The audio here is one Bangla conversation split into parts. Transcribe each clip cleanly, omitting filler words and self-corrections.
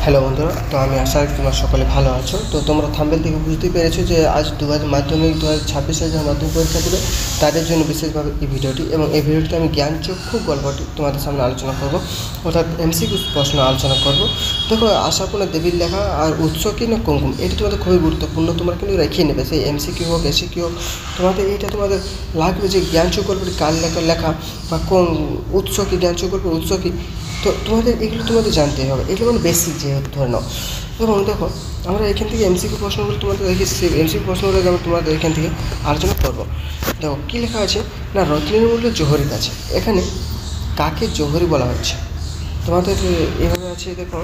হ্যালো বন্ধুরা, তো আমি আশা করি তোমরা সকলে ভালো আছো। তো তোমরা থাম্বনেল থেকে বুঝতেই পেরেছো যে আজ মাধ্যমিক 2026 সালে যারা মাধ্যমিক পরীক্ষা দেবে তাদের জন্য বিশেষভাবে এই ভিডিওটি, এবং এই ভিডিওটিতে আমি জ্ঞানচক্ষু গল্পটি তোমাদের সামনে আলোচনা করব, অর্থাৎ এমসিকিউ প্রশ্ন আলোচনা করব। দেখো, আশাপূর্ণা দেবীর লেখা আর উৎস কি না কুমকুম, এটি তোমাদের খুবই গুরুত্বপূর্ণ। তোমরা কিন্তু রেখে নেবে, সেই এমসিকিউ হোক এসিকিউ হোক, তোমাদের এইটা তোমাদের লাগবে যে জ্ঞানচক্ষু গল্পটি কার লেখা বা কোন উৎস কি, জ্ঞানচক্ষু গল্পের উৎস কী। তো তোমাদের এগুলো তোমাদের জানতেই হবে, এগুলো মানে বেসিক যেহেতু ধরে নাও। এবং দেখো, আমরা এখান থেকে এমসিকিউ প্রশ্নগুলো তোমাদের দেখি, সেই এমসিকিউ প্রশ্নগুলো আমরা তোমাদের এখান থেকে আলোচনা করবো। দেখো কী লেখা আছে না, রত্নের মূল্য জোহরের কাছে। এখানে কাকে জোহরি বলা হচ্ছে তোমাদের এভাবে আছে। দেখো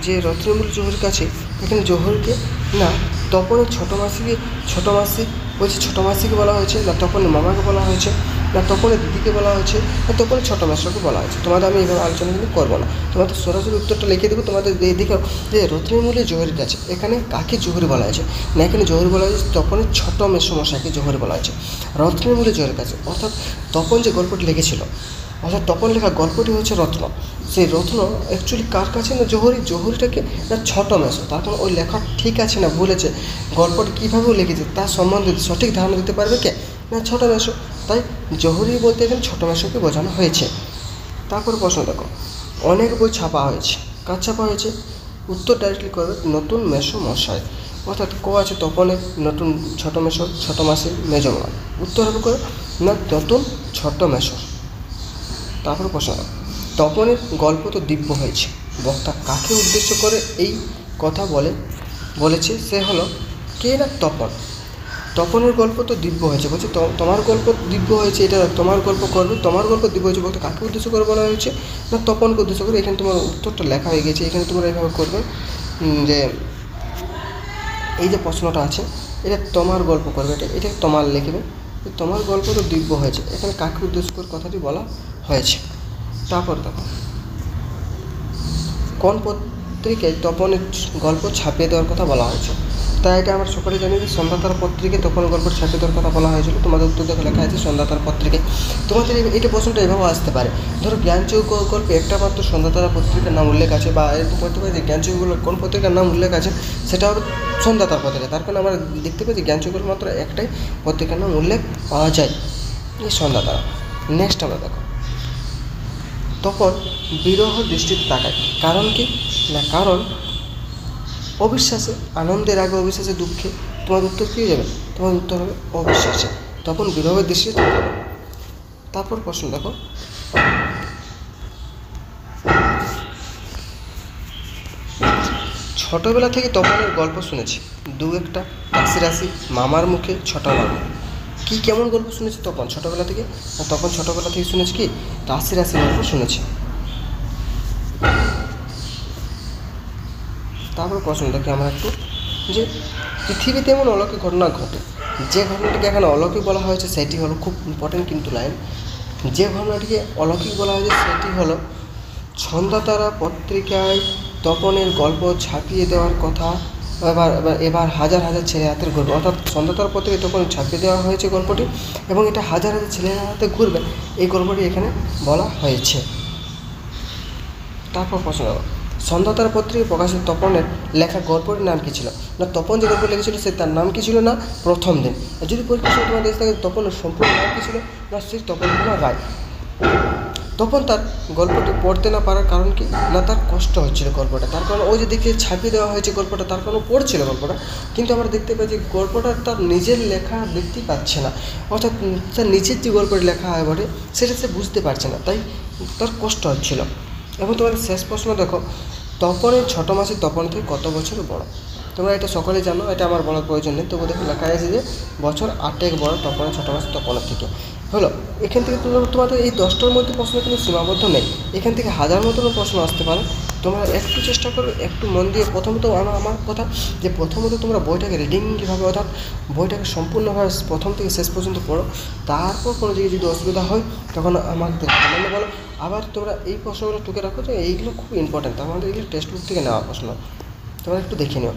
যে রত্নের মূল্য জোহরের কাছে, এখানে জোহরকে না তপনের ছোটো মাসি বলছে, ছোটো মাসিকে বলা হয়েছে না তপনের মামাকে বলা হয়েছে না তপনের দিদিকে বলা হয়েছে না তপনের ছোটো মাসটাকে বলা হয়েছে। তোমাদের আমি এইভাবে আলোচনা কিন্তু করবো না, তোমাদের সরাসরি উত্তরটা লিখে দেবো। তোমাদের এদিকে যে রত্নের মূল্য জোহরের কাছে, এখানে কাকে জোহরি বলা হয়েছে না, এখানে জোহরি বলা হয়েছে তপনের ছোটো মেসমশাইকে জোহরি বলা হয়েছে। রত্নের মূল্য জোহরের কাছে অর্থাৎ তপন যে গল্পটি লিখেছিল, অর্থাৎ তপন লেখা গল্পটি হচ্ছে রত্ন। সেই রত্ন অ্যাকচুয়ালি কার কাছে না জোহরিটাকে না ছোটো মেসো। তার কারণ ওই লেখা ঠিক আছে না বলেছে, গল্পটি কীভাবেও লিখেছে তার সম্বন্ধে সঠিক ধারণা দিতে পারবে কে না ছোটো মেসো। তাই জোহরি বলতে এখানে ছোটো মেসোকে বোঝানো হয়েছে। তারপর প্রশ্ন দেখো, অনেক বই ছাপা হয়েছে, কার ছাপা হয়েছে? উত্তর ডাইরেক্টলি করবে নতুন মেসো মশাই, অর্থাৎ আছে তপনের নতুন ছোটো মেসো ছোটো মাসি মেজমা। উত্তর হবে করে না নতুন ছোটো মেসো। তারপরে প্রশ্ন, তপনের গল্প তো দিব্য হয়েছে, বক্তা কাকে উদ্দেশ্য করে এই কথা বলেছে? সে হলো কে না তপন। তপনের গল্প তো দিব্য হয়েছে বলছে, তোমার গল্প দিব্য হয়েছে, এটা তোমার গল্প করবে, তোমার গল্প দিব্য হয়েছে বলতে কাকে উদ্দেশ্য করে বলা হয়েছে না তপনকে উদ্দেশ্য করে। এখানে তোমার উত্তরটা লেখা হয়ে গেছে। এখানে তোমরা এইভাবে করবে যে এই যে প্রশ্নটা আছে এটা তোমার গল্প করবে, এটা তোমার লিখবে, তোমার গল্প তো দিব্য হয়েছে, এখানে কাকে উদ্দেশ্য করে কথাটি বলা হয়েছে। তারপর দেখো, কোন পত্রিকায় তপনের গল্প ছাপিয়ে দেওয়ার কথা বলা হয়েছে? তাই এটা আমরা সকলে জানি যে সন্ধ্যাতারা পত্রিকায় তপনের গল্প ছাপিয়ে দেওয়ার কথা বলা হয়েছিল। তোমাদের উত্তর দেখে লেখা আছে সন্ধ্যাতারা পত্রিকায়। তোমাদের এইটা প্রশ্নটা এভাবেও আসতে পারে, ধরো জ্ঞানচক্ষু গল্পে একটা মাত্র সন্ধ্যাতারা পত্রিকার নাম উল্লেখ আছে, বা এরকম করতে পারে যে জ্ঞানচক্ষুগুলো কোন পত্রিকার নাম উল্লেখ আছে, সেটা হবে সন্ধ্যাতারা পত্রিকা। তার কারণে আমরা দেখতে পাই যে জ্ঞানচক্ষুর মাত্র একটাই পত্রিকার নাম উল্লেখ পাওয়া যায়, এই সন্ধ্যাতারা। নেক্সট আমরা দেখো, তখন বিরহ দৃষ্টিতে তাকায়, কারণ কি না কারণ অবিশ্বাসে, আনন্দের আগে অবিশ্বাসে, দুঃখে। তোমার উত্তর কী যাবে? তোমার উত্তর হবে অবিশ্বাসে, তখন বিরহের দৃষ্টিতে তাকাবে। তারপর প্রশ্ন দেখো, ছোটোবেলা থেকে তপনের গল্প শুনেছি, দু একটা রাশি মামার মুখে ছোটো মামা। কী কেমন গল্প শুনেছি তপন ছোটোবেলা থেকে? তখন ছোটোবেলা থেকে শুনেছি কি রাশি গল্প শুনেছি। তারপর প্রশ্ন দেখি আমরা একটু, যে পৃথিবীতে এমন অলৌকিক ঘটনা ঘটে, যে ঘটনাটিকে এখানে অলৌকিক বলা হয়েছে সেটি হলো, খুব ইম্পর্টেন্ট কিন্তু লাইন, যে ঘটনাটিকে অলৌকিক বলা হয়েছে সেটি হলো সন্ধ্যাতারা পত্রিকায় তপনের গল্প ছাপিয়ে দেওয়ার কথা। এবার হাজার হাজার ছেলে হাতের গল্প, অর্থাৎ সন্ধ্যাতারা পত্রিকায় তখন ছাপিয়ে দেওয়া হয়েছে গল্পটি, এবং এটা হাজার হাজার ছেলের হাতে ঘুরবে, এই গল্পটি এখানে বলা হয়েছে। তারপর প্রশ্ন, সন্ধ্যাতারা পত্রিকায় প্রকাশিত তপনের লেখা গল্পটির নাম কী ছিল? না তপন যে গল্প লিখেছিল সে তার নাম কী ছিল না প্রথম দিন। যদি পরীক্ষার সময় তোমার দেশ থাকে তপনের সম্পূর্ণ নাম কী ছিল না শ্রী তপন কুমার রায়। তখন তার গল্পটি পড়তে না পারার কারণ কি না তার কষ্ট হচ্ছিল গল্পটা, তার কারণ ওই যে দেখে ছাপিয়ে দেওয়া হয়েছে গল্পটা, তার কারণ পড়ছিল গল্পটা, কিন্তু আমরা দেখতে পাই যে গল্পটা তার নিজের লেখা দেখতে পাচ্ছে না, অর্থাৎ তার নিজের যে গল্পটি লেখা হয় বটে সেটা সে বুঝতে পারছে না, তাই তার কষ্ট হচ্ছিল। এবং তোমাদের শেষ প্রশ্ন দেখো, তপনের ছোটো মাসি তপন থেকে কত বছর বড়? তোমরা এটা সকলে জানো, এটা আমার বলার প্রয়োজন নেই, তবু দেখো লেখা আছে যে বছর 8 বড় তপনের ছোটো মাসি তপনের থেকে। হলো এখান থেকে তোমাদের এই 10টার মধ্যে প্রশ্ন কিন্তু সীমাবদ্ধ নেই, এখান থেকে হাজার মতনও প্রশ্ন আসতে পারে। তোমরা একটু চেষ্টা করো, একটু মন দিয়ে। প্রথমত আমার কথা যে প্রথমত তোমরা বইটাকে রিডিং কীভাবে, অর্থাৎ বইটাকে সম্পূর্ণভাবে প্রথম থেকে শেষ পর্যন্ত পড়ো। তারপর কোনো জায়গায় যদি অসুবিধা হয় তখন আমাদের কমেন্টে বলো। আবার তোমরা এই প্রশ্নগুলো টুকে রাখো যে এইগুলো খুব ইম্পর্ট্যান্ট, আমাদের এগুলো টেক্সট বুক থেকে নেওয়া প্রশ্ন, তোমরা একটু দেখে নিও।